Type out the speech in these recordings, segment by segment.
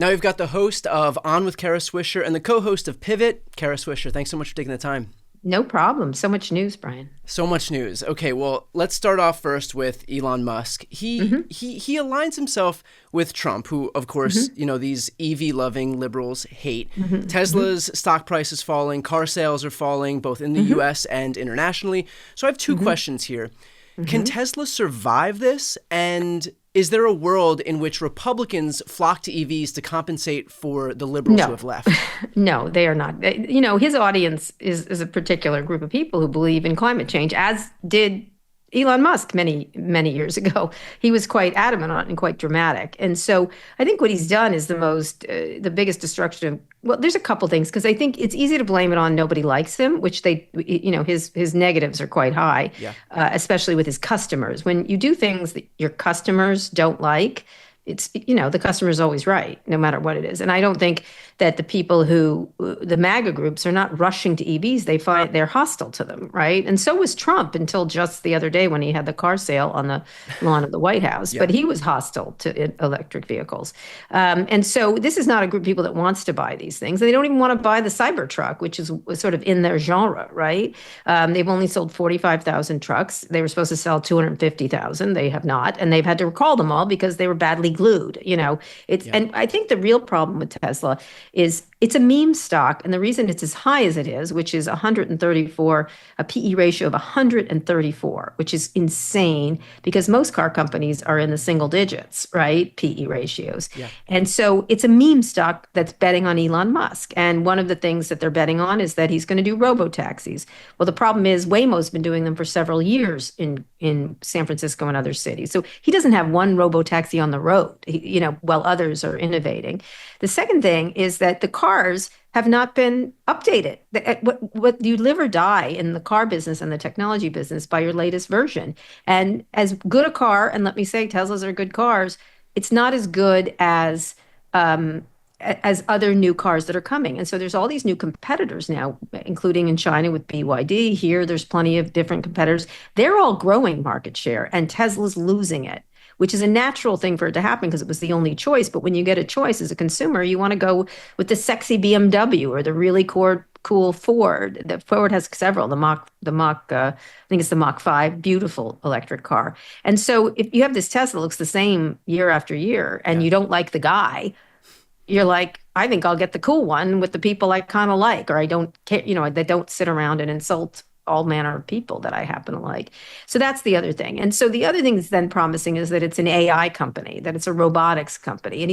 Now we've got the host of On with Kara Swisher and the co-host of Pivot, Kara Swisher. Thanks so much for taking the time. No problem. So much news, Brian. So much news. Okay, well, let's start off first with Elon Musk. He aligns himself with Trump, who, of course, these EV-loving liberals hate. Tesla's stock price is falling. Car sales are falling, both in the U.S. and internationally. So I have two questions here. Can Tesla survive this? And is there a world in which Republicans flock to EVs to compensate for the liberals who have left? No, they are not. His audience is a particular group of people who believe in climate change, as did Elon Musk many, many years ago. He was quite adamant on it and quite dramatic. And so I think what he's done is the biggest destruction of, well, there's a couple things, because I think it's easy to blame it on nobody likes him, which his negatives are quite high, especially with his customers. When you do things that your customers don't like, it's, the customer is always right, no matter what it is. And I don't think that the MAGA groups are not rushing to EVs. They find they're hostile to them, right? And so was Trump until just the other day when he had the car sale on the lawn of the White House. But he was hostile to electric vehicles. And so this is not a group of people that wants to buy these things. They don't even want to buy the Cybertruck, which is sort of in their genre, right? They've only sold 45,000 trucks. They were supposed to sell 250,000. They have not. And they've had to recall them all because they were badly glued. And I think the real problem with Tesla is it's a meme stock. And the reason it's as high as it is, which is 134, a PE ratio of 134, which is insane because most car companies are in the single digits, right? PE ratios. Yeah. And so it's a meme stock that's betting on Elon Musk. And one of the things that they're betting on is that he's going to do robo-taxis. Well, the problem is Waymo's been doing them for several years in San Francisco and other cities. So he doesn't have one robo-taxi on the road, while others are innovating. The second thing is that the cars have not been updated. What you live or die in the car business and the technology business by your latest version. And as good a car, and let me say Teslas are good cars, it's not as good as other new cars that are coming. And so there's all these new competitors now, including in China with BYD. Here, there's plenty of different competitors. They're all growing market share, and Tesla's losing it, which is a natural thing for it to happen because it was the only choice. But when you get a choice as a consumer, you want to go with the sexy BMW or the really cool Ford. The Ford has several, the Mach, I think it's the Mach 5, beautiful electric car. And so if you have this Tesla that looks the same year after year and you don't like the guy, you're like, I think I'll get the cool one with the people I kind of like, or I don't care, they don't sit around and insult all manner of people that I happen to like. So that's the other thing. And so the other thing that's then promising is that it's an AI company, that it's a robotics company. And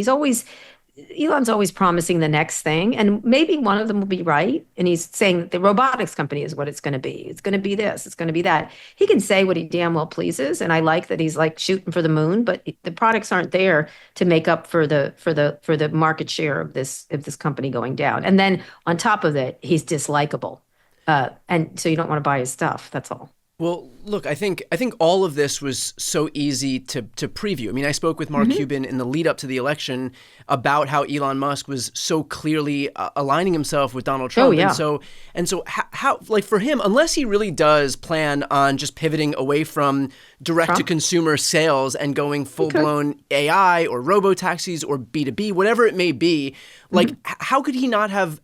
Elon's always promising the next thing. And maybe one of them will be right. And he's saying that the robotics company is what it's going to be. It's going to be this, it's going to be that. He can say what he damn well pleases. And I like that he's like shooting for the moon, but the products aren't there to make up for the market share of this company going down. And then on top of it, he's dislikable. And so you don't want to buy his stuff. That's all. Well, look, I think all of this was so easy to preview. I mean, I spoke with Mark Cuban in the lead up to the election about how Elon Musk was so clearly aligning himself with Donald Trump. Oh, yeah. And so how like for him, unless he really does plan on just pivoting away from direct to consumer sales and going full blown AI or robo taxis or B2B, whatever it may be, like how could he not have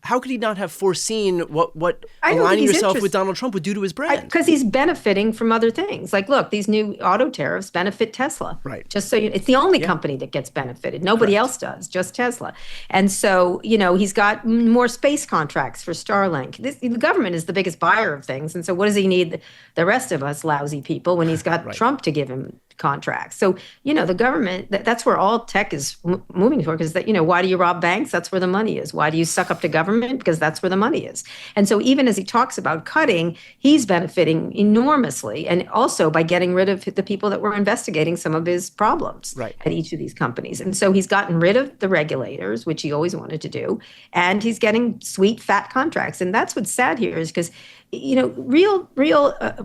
foreseen what aligning yourself with Donald Trump would do to his brand? Because he's benefiting from other things. Like, look, these new auto tariffs benefit Tesla. Right. Just so it's the only company that gets benefited. Nobody else does, just Tesla. And so, he's got more space contracts for Starlink. The government is the biggest buyer of things. And so what does he need the rest of us lousy people when he's got Trump to give him contracts? So, the government, that's where all tech is moving toward, because why do you rob banks? That's where the money is. Why do you suck up to government? Because that's where the money is. And so even as he talks about cutting, he's benefiting enormously. And also by getting rid of the people that were investigating some of his problems at each of these companies. And so he's gotten rid of the regulators, which he always wanted to do. And he's getting sweet, fat contracts. And that's what's sad here is because real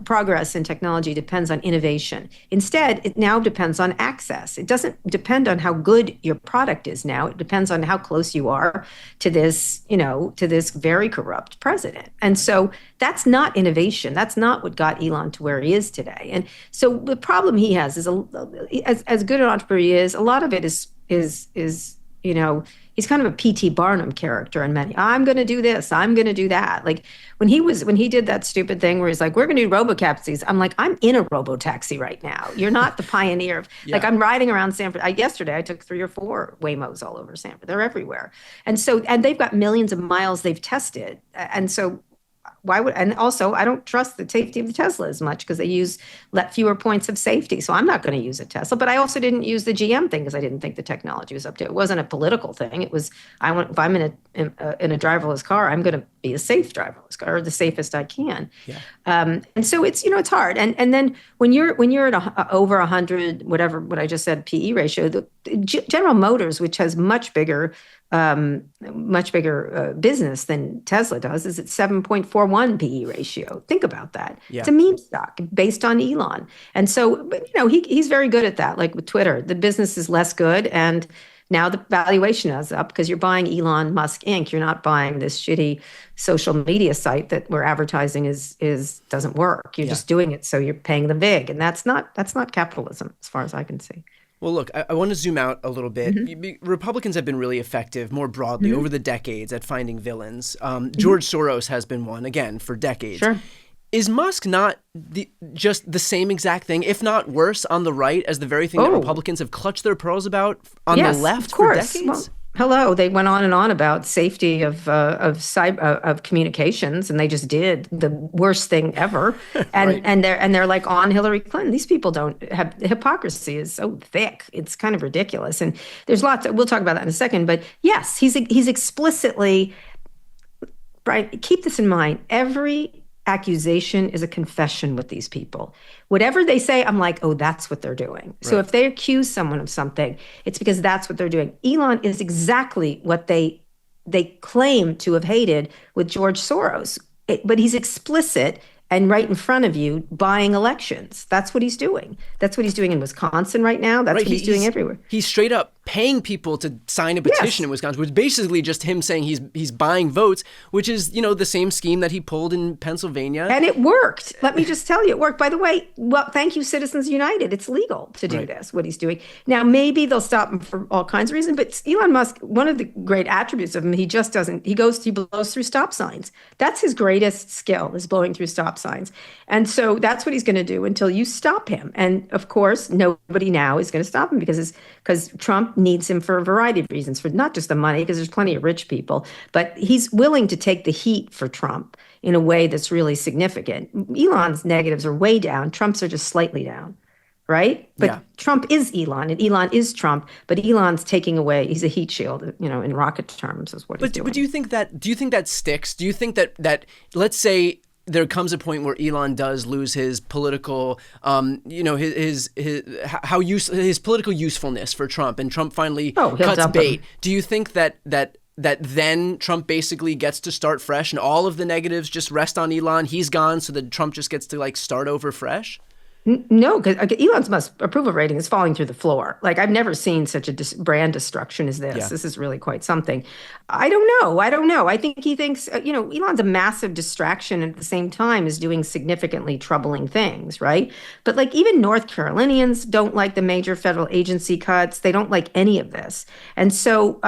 progress in technology depends on innovation. Instead, it now depends on access. It doesn't depend on how good your product is now. It depends on how close you are to this, to this very corrupt president. And so that's not innovation. That's not what got Elon to where he is today. And so the problem he has is, as good an entrepreneur he is, a lot of it is he's kind of a P.T. Barnum character in many. I'm going to do this. I'm going to do that. Like when he did that stupid thing where he's like, we're going to do robotaxis. I'm like, I'm in a robotaxi right now. You're not the pioneer of like I'm riding around Sanford. Yesterday I took 3 or 4 Waymos all over Sanford. They're everywhere, and they've got millions of miles they've tested, and so. Why would, and also I don't trust the safety of the Tesla as much because they use fewer points of safety. So I'm not going to use a Tesla, but I also didn't use the GM thing because I didn't think the technology was up to it. It wasn't a political thing. It was, if I'm in a driverless car, I'm going to be a safe driverless car or the safest I can. Yeah. And so it's, it's hard. And then when you're at over 100, what I just said, PE ratio, the General Motors, which has much bigger business than Tesla does, is at 7.41 PE ratio. Think about that. Yeah. It's a meme stock based on Elon. And so, but, he's very good at that. Like with Twitter, the business is less good. And now the valuation is up because you're buying Elon Musk Inc. You're not buying this shitty social media site where advertising doesn't work. You're just doing it so you're paying the vig. And that's not capitalism as far as I can see. Well, look, I want to zoom out a little bit. Mm-hmm. Republicans have been really effective more broadly over the decades at finding villains. George Soros has been one, again, for decades. Sure. Is Musk not just the same exact thing, if not worse, on the right as the very thing that Republicans have clutched their pearls about on the left for decades? Well, hello, they went on and on about safety of communications, and they just did the worst thing ever. And and they're like on Hillary Clinton. These people don't have, the hypocrisy is so thick. It's kind of ridiculous. And there's lots. We'll talk about that in a second. But yes, he's explicitly. Brian, keep this in mind. Every accusation is a confession with these people. Whatever they say, I'm like, oh, that's what they're doing. Right. So if they accuse someone of something, it's because that's what they're doing. Elon is exactly what they claim to have hated with George Soros. But he's explicit and right in front of you buying elections. That's what he's doing. That's what he's doing in Wisconsin right now. That's what he's doing everywhere. He's straight up paying people to sign a petition in Wisconsin, which is basically just him saying he's buying votes, which is, the same scheme that he pulled in Pennsylvania. And it worked. Let me just tell you, it worked. By the way, well, thank you, Citizens United. It's legal to do this, what he's doing. Now, maybe they'll stop him for all kinds of reasons, but Elon Musk, one of the great attributes of him, he blows through stop signs. That's his greatest skill, is blowing through stop signs. And so that's what he's going to do until you stop him. And of course, nobody now is going to stop him because Trump needs him for a variety of reasons, for not just the money, because there's plenty of rich people, but he's willing to take the heat for Trump in a way that's really significant. Elon's negatives are way down. Trump's are just slightly down, right? But Trump is Elon and Elon is Trump, but Elon's taking away, he's a heat shield, in rocket terms is what he's doing. But do you think that sticks? Do you think that let's say there comes a point where Elon does lose his political, his political usefulness for Trump, and Trump finally cuts bait. Do you think that then Trump basically gets to start fresh, and all of the negatives just rest on Elon? He's gone, so that Trump just gets to start over fresh? No, because Elon's approval rating is falling through the floor. Like, I've never seen such a brand destruction as this. Yeah. This is really quite something. I don't know. I think he thinks, Elon's a massive distraction and at the same time is doing significantly troubling things, right? But even North Carolinians don't like the major federal agency cuts. They don't like any of this. And so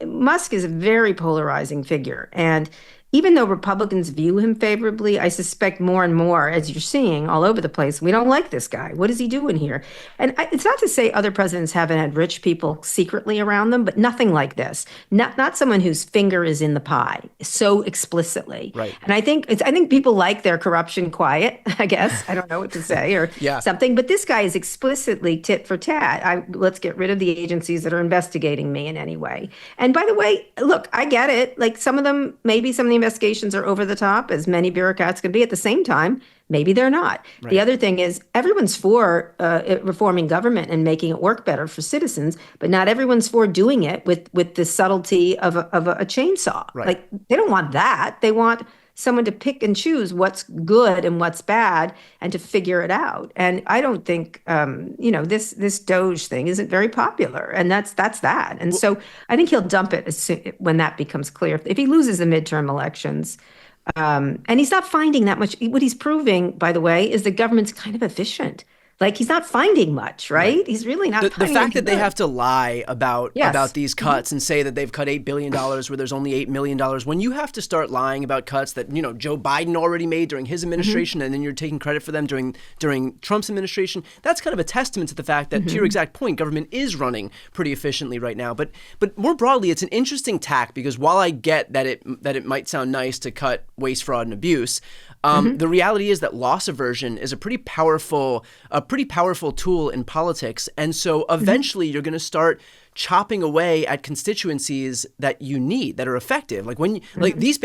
Musk is a very polarizing figure. And even though Republicans view him favorably, I suspect more and more, as you're seeing all over the place, we don't like this guy. What is he doing here? And it's not to say other presidents haven't had rich people secretly around them, but nothing like this. Not someone whose finger is in the pie so explicitly. Right. And I think people like their corruption quiet, I guess. I don't know what to say or something. But this guy is explicitly tit for tat. Let's get rid of the agencies that are investigating me in any way. And by the way, look, I get it. Some of the investigations are over the top, as many bureaucrats can be. At the same time, maybe they're not. Right. The other thing is everyone's for reforming government and making it work better for citizens, but not everyone's for doing it with the subtlety of a chainsaw. Right. They don't want that. They want someone to pick and choose what's good and what's bad and to figure it out. And I don't think, this Doge thing isn't very popular. And that's that. And so I think he'll dump it when that becomes clear. If he loses the midterm elections, and he's not finding that much. What he's proving, by the way, is the government's kind of efficient. Like he's not finding much, right? He's really not the finding fact that they good. have to lie about these cuts and say that they've cut $8 billion where there's only $8 million. When you have to start lying about cuts that, Joe Biden already made during his administration, and then you're taking credit for them during Trump's administration, that's kind of a testament to the fact that, to your exact point, government is running pretty efficiently right now. But more broadly, it's an interesting tack, because while I get that it might sound nice to cut waste, fraud, and abuse, the reality is that loss aversion is a pretty powerful tool in politics. And so eventually you're going to start chopping away at constituencies that you need, that are effective. Like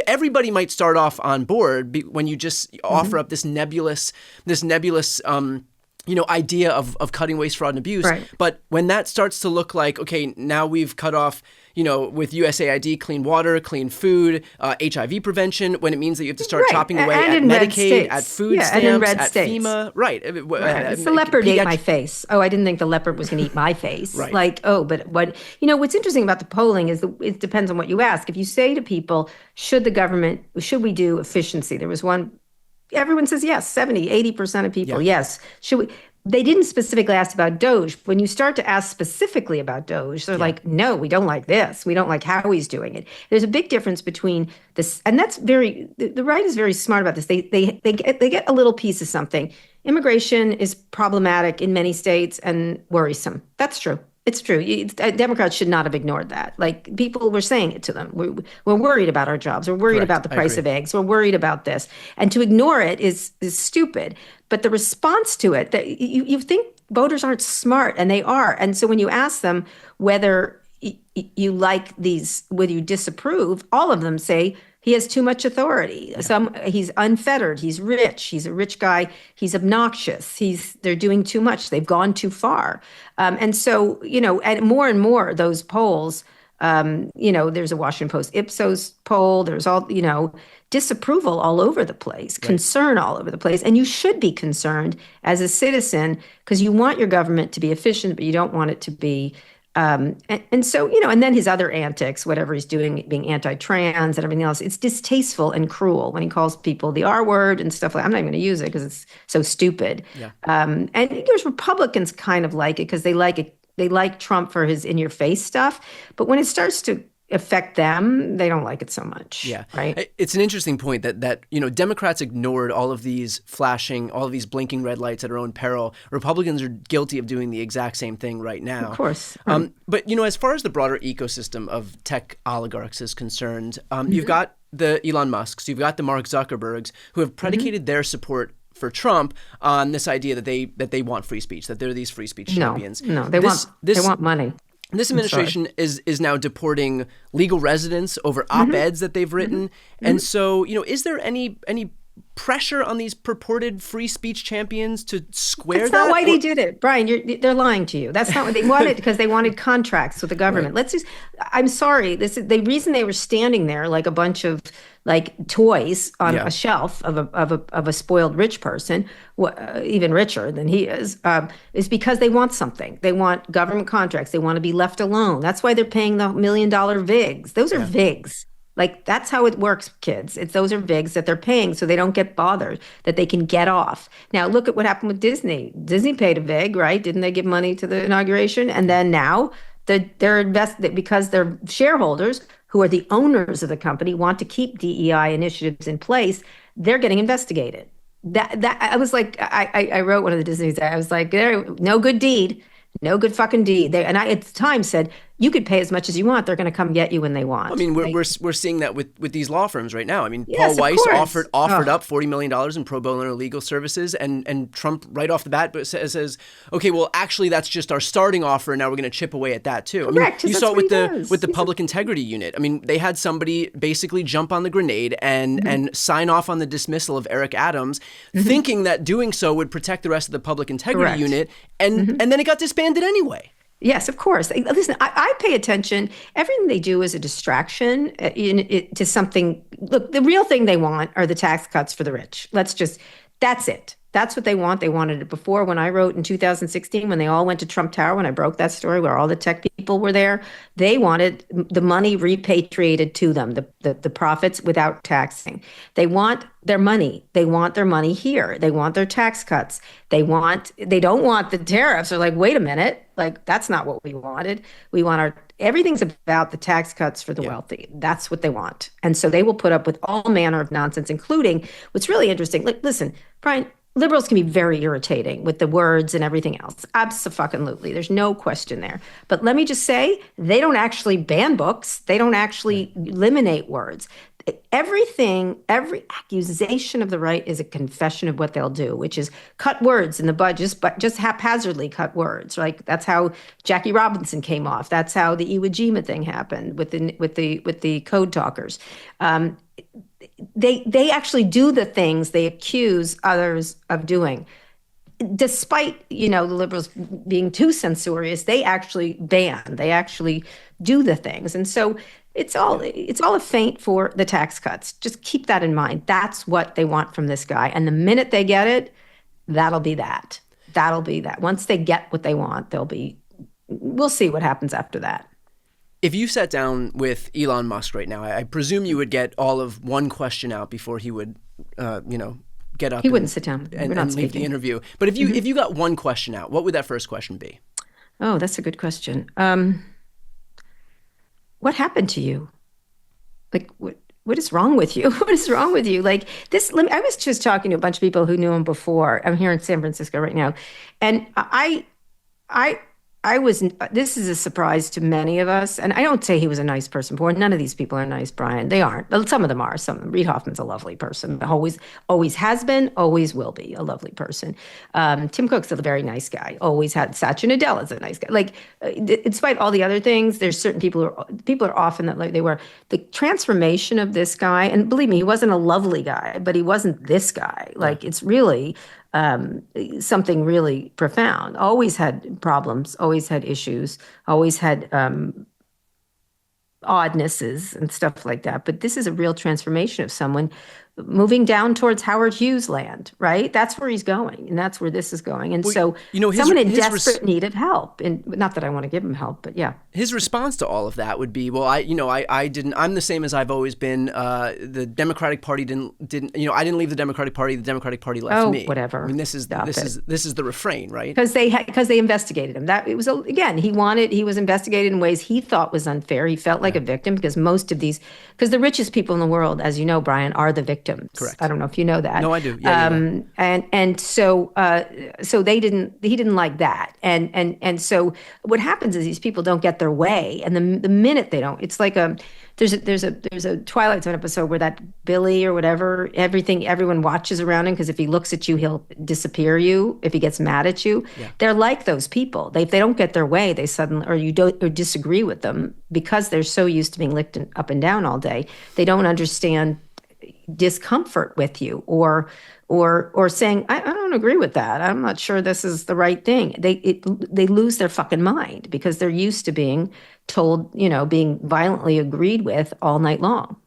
everybody might start off on board when you just offer up this nebulous idea of cutting waste, fraud, and abuse. Right. But when that starts to look like, okay, now we've cut off, with USAID, clean water, clean food, HIV prevention, when it means that you have to start chopping away at Medicaid, at food stamps, at FEMA. Right. It's the leopard ate my face. Oh, I didn't think the leopard was going to eat my face. Right. But what's interesting about the polling is it depends on what you ask. If you say to people, should we do efficiency? There was one, everyone says yes, 70, 80% of people, yes. Should we? They didn't specifically ask about Doge. When you start to ask specifically about Doge, they're like, no, we don't like this. We don't like how he's doing it. There's a big difference between this, and that's the right is very smart about this. They get a little piece of something. Immigration is problematic in many states and worrisome. That's true. It's true. Democrats should not have ignored that. Like, people were saying it to them. We're worried about our jobs. We're worried about the price of eggs. We're worried about this. And to ignore it is stupid. But the response to it, that you think voters aren't smart, and they are. And so when you ask them whether you like these, whether you disapprove, all of them say, he has too much authority. He's unfettered. He's rich. He's a rich guy. He's obnoxious. They're doing too much. They've gone too far. And so, and more those polls, there's a Washington Post Ipsos poll. There's all, disapproval all over the place, concern all over the place. And you should be concerned as a citizen, because you want your government to be efficient, but you don't want it to be and so, and then his other antics, whatever he's doing, being anti-trans and everything else, it's distasteful and cruel when he calls people the R word and stuff like that. I'm not even going to use it because it's so stupid. Yeah. And there's Republicans kind of like it because they like Trump for his in-your-face stuff. But when it starts to affect them, they don't like it so much. Yeah. Right. It's an interesting point that Democrats ignored all of these blinking red lights at their own peril. Republicans are guilty of doing the exact same thing right now. Of course. But as far as the broader ecosystem of tech oligarchs is concerned, you've got the Elon Musks, you've got the Mark Zuckerbergs, who have predicated their support for Trump on this idea that they want free speech, that they're these free speech champions. No, they want money. This administration is now deporting legal residents over op-eds that they've written. And so, is there any pressure on these purported free speech champions to square that? That's not why they did it, Brian. They're lying to you. That's not what they wanted, because they wanted contracts with the government. Right. I'm sorry. The reason they were standing there like a bunch of toys on a shelf of a spoiled rich person, even richer than he is because they want something. They want government contracts. They want to be left alone. That's why they're paying the $1 million VIGs. Those are VIGs. Like, that's how it works, kids. Those are VIGs that they're paying so they don't get bothered, that they can get off. Now, look at what happened with Disney. Disney paid a VIG, right? Didn't they give money to the inauguration? And then now they're invested because their shareholders, who are the owners of the company, want to keep DEI initiatives in place. They're getting investigated. That I was like, I wrote one of the Disney's. I was like, there, no good deed. No good fucking deed. And I, at the time, said, you could pay as much as you want. They're going to come get you when they want. I mean, we're seeing that with these law firms right now. I mean, yes, Paul Weiss offered up $40 million in pro bono legal services, and Trump right off the bat says, okay, well, actually, that's just our starting offer, and now we're going to chip away at that too. Correct. I mean, you saw it with the Public Integrity Unit. I mean, they had somebody basically jump on the grenade and sign off on the dismissal of Eric Adams, thinking that doing so would protect the rest of the Public Integrity Unit, and then it got disbanded anyway. Yes, of course. Listen, I pay attention. Everything they do is a distraction to something. Look, the real thing they want are the tax cuts for the rich. That's it. That's what they want. They wanted it before. When I wrote in 2016, when they all went to Trump Tower, when I broke that story where all the tech people were there, they wanted the money repatriated to them, the profits without taxing. They want their money. They want their money here. They want their tax cuts. They don't want the tariffs. They're like, wait a minute, like that's not what we wanted. We want everything's about the tax cuts for the wealthy. That's what they want. And so they will put up with all manner of nonsense, including what's really interesting. Like, listen, Brian, liberals can be very irritating with the words and everything else. Absolutely. There's no question there. But let me just say, they don't actually ban books. They don't actually eliminate words. Everything, every accusation of the right is a confession of what they'll do, which is cut words in the budget, but just haphazardly cut words. Like that's how Jackie Robinson came off. That's how the Iwo Jima thing happened with the code talkers. They actually do the things they accuse others of doing. Despite, the liberals being too censorious, they actually ban. They actually do the things. And so it's all a feint for the tax cuts. Just keep that in mind. That's what they want from this guy. And the minute they get it, that'll be that. That'll be that. Once they get what they want, we'll see what happens after that. If you sat down with Elon Musk right now, I presume you would get all of one question out before he would, get up. He wouldn't sit down and leave the interview. But if you got one question out, what would that first question be? Oh, that's a good question. What happened to you? Like, what is wrong with you? What is wrong with you? Like this, I was just talking to a bunch of people who knew him before. I'm here in San Francisco right now. And this is a surprise to many of us. And I don't say he was a nice person before. None of these people are nice, Brian. They aren't. But some of them are. Reid Hoffman's a lovely person. Always has been, always will be a lovely person. Tim Cook's a very nice guy. Always had. Satya Nadella's a nice guy. Like, despite all the other things, there's certain people are often that like they were. The transformation of this guy, and believe me, he wasn't a lovely guy, but he wasn't this guy. Like, it's really something really profound. Always had problems, always had issues, always had oddnesses and stuff like that. But this is a real transformation of someone moving down towards Howard Hughes land, right? That's where he's going, and that's where this is going. And so someone in desperate need of help, and not that I want to give him help, but yeah. His response to all of that would be, well, I'm the same as I've always been. The Democratic Party didn't, I didn't leave the Democratic Party. The Democratic Party left me. Whatever. I mean, this is the refrain, right? Because they investigated him. That it was again. He was investigated in ways he thought was unfair. He felt like a victim because because the richest people in the world, as you know, Brian, are the victims. Correct. I don't know if you know that. No, I do. Yeah, And so he didn't like that. And so what happens is these people don't get their way, and the minute they don't, it's like there's a Twilight Zone episode where that Billy or whatever, everyone watches around him because if he looks at you, he'll disappear you. If he gets mad at you, they're like those people. If they don't get their way, they suddenly or disagree with them because they're so used to being licked up and down all day. They don't understand discomfort with you or saying I don't agree with that. I'm not sure this is the right thing. They lose their fucking mind because they're used to being told, being violently agreed with all night long.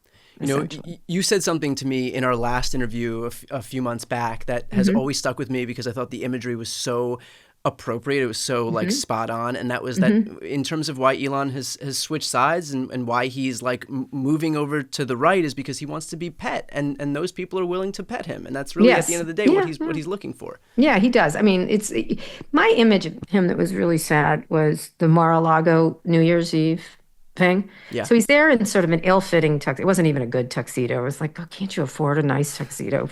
You said something to me in our last interview a few months back that has always stuck with me because I thought the imagery was so appropriate. It was so like spot on. And that was that in terms of why Elon has switched sides and why he's like moving over to the right is because he wants to be pet and those people are willing to pet him. And that's really at the end of the day what he's looking for. Yeah, he does. I mean, my image of him that was really sad was the Mar-a-Lago New Year's Eve thing. Yeah. So he's there in sort of an ill-fitting tuxedo. It wasn't even a good tuxedo. It was like, oh, can't you afford a nice tuxedo?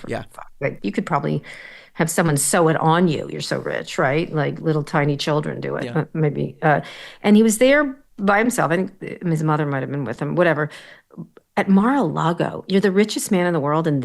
Like you could probably have someone sew it on you. You're so rich, right? Like little tiny children do it, maybe. And he was there by himself. I think his mother might have been with him, whatever. At Mar-a-Lago, you're the richest man in the world, and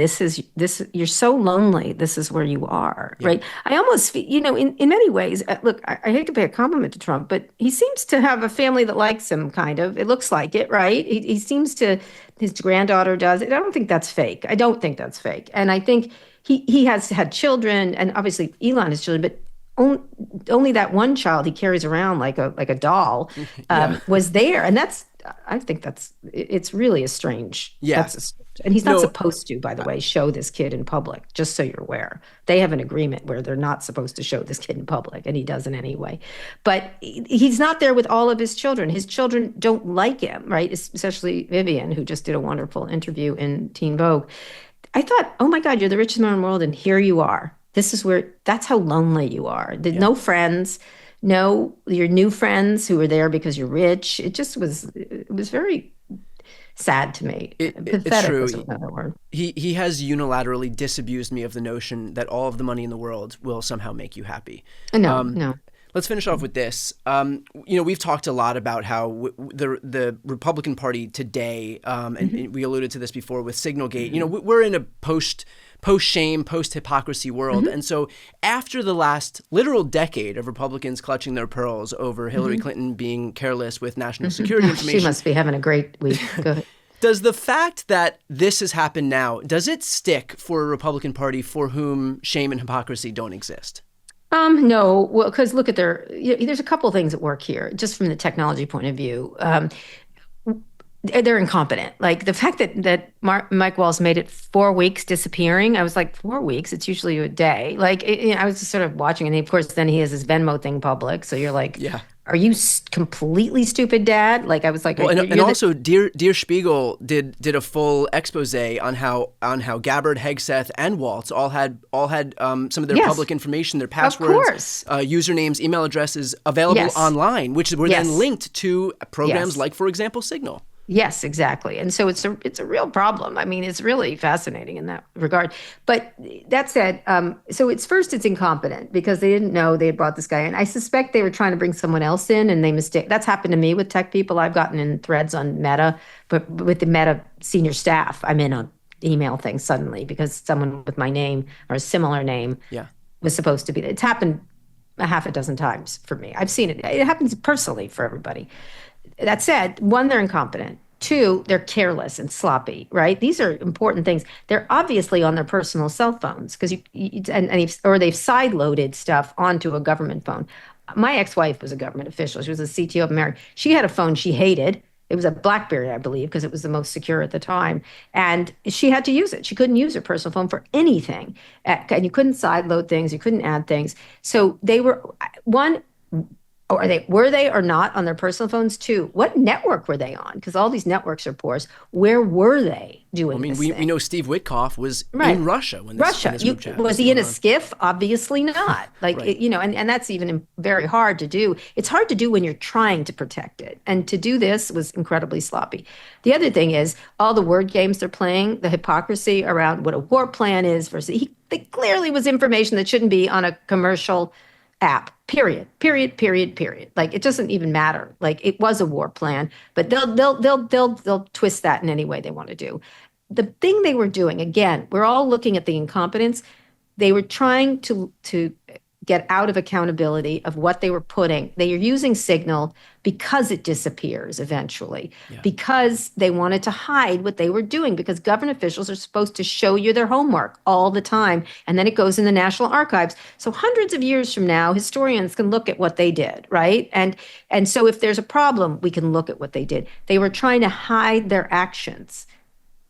you're so lonely. This is where you are, right? I almost feel, in many ways, look, I hate to pay a compliment to Trump, but he seems to have a family that likes him, kind of. It looks like it, right? He seems to, his granddaughter does. I don't think that's fake. And I think he has had children, and obviously Elon has children, but only, only that one child he carries around like a doll was there. And I think it's really a strange. Yeah. And he's not supposed to, by the way, show this kid in public, just so you're aware. They have an agreement where they're not supposed to show this kid in public, and he doesn't anyway. But he's not there with all of his children. His children don't like him, right? Especially Vivian, who just did a wonderful interview in Teen Vogue. I thought, oh my God, you're the richest man in the world, and here you are. That's how lonely you are. No friends, no your new friends who are there because you're rich. It was very sad to me. Pathetic it's true. Is another word. He has unilaterally disabused me of the notion that all of the money in the world will somehow make you happy. No. Let's finish off with this. We've talked a lot about how the Republican Party today, and we alluded to this before with Signalgate, we're in a post-shame, post-hypocrisy world. And so after the last literal decade of Republicans clutching their pearls over Hillary Clinton being careless with national security information. She must be having a great week. Go ahead. Does the fact that this has happened now, does it stick for a Republican Party for whom shame and hypocrisy don't exist? No, well, because look at there's a couple of things at work here, just from the technology point of view. They're incompetent. Like the fact that Mike Walls made it 4 weeks disappearing, I was like, 4 weeks? It's usually a day. Like I was just sort of watching, and of course, then he has his Venmo thing public. So you're like, are you completely stupid, Dad? Like I was like, well, and also, Der Spiegel did a full expose on how Gabbard, Hegseth, and Waltz all had some of their public information, their passwords, usernames, email addresses available online, which were then linked to programs like, for example, Signal. Yes, exactly. And so it's a real problem. I mean, it's really fascinating in that regard. But that said, so it's incompetent because they didn't know they had brought this guy in. I suspect they were trying to bring someone else in and they mistake. That's happened to me with tech people. I've gotten in threads on Meta, but with the Meta senior staff, I'm in an email thing suddenly because someone with my name or a similar name was supposed to be there. It's happened a half a dozen times for me. I've seen it. It happens personally for everybody. That said, one, they're incompetent. Two, they're careless and sloppy, right? These are important things. They're obviously on their personal cell phones because or they've sideloaded stuff onto a government phone. My ex-wife was a government official. She was a CTO of America. She had a phone she hated. It was a BlackBerry, I believe, because it was the most secure at the time. And she had to use it. She couldn't use her personal phone for anything. And you couldn't sideload things. You couldn't add things. So they were, one, were they or not on their personal phones? Two, what network were they on? Because all these networks are porous. Where were they doing this thing? We know Steve Witkoff was in Russia when this group chat was he in a skiff? Obviously not. And that's even very hard to do. It's hard to do when you're trying to protect it. And to do this was incredibly sloppy. The other thing is all the word games they're playing, the hypocrisy around what a war plan is versus they clearly was information that shouldn't be on a commercial app, period. Like it doesn't even matter. Like it was a war plan, but they'll twist that in any way they want to do. The thing they were doing, again, we're all looking at the incompetence. They were trying to get out of accountability of what they were putting. They are using Signal because it disappears eventually, because they wanted to hide what they were doing, because government officials are supposed to show you their homework all the time, and then it goes in the National Archives. So hundreds of years from now, historians can look at what they did, right? And so if there's a problem, we can look at what they did. They were trying to hide their actions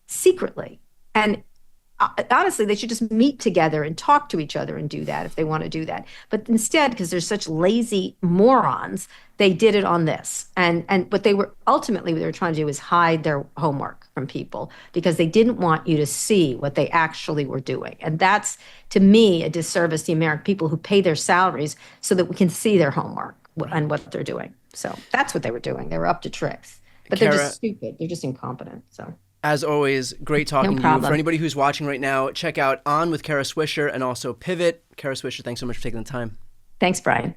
secretly. And honestly, they should just meet together and talk to each other and do that if they want to do that. But instead, because they're such lazy morons, they did it on this. And what they were ultimately what they were trying to do is hide their homework from people because they didn't want you to see what they actually were doing. And that's, to me, a disservice to the American people who pay their salaries so that we can see their homework and what they're doing. So that's what they were doing. They were up to tricks. But they're just stupid. They're just incompetent. So. As always, great talking to you. For anybody who's watching right now, check out On with Kara Swisher and also Pivot. Kara Swisher, thanks so much for taking the time. Thanks, Brian.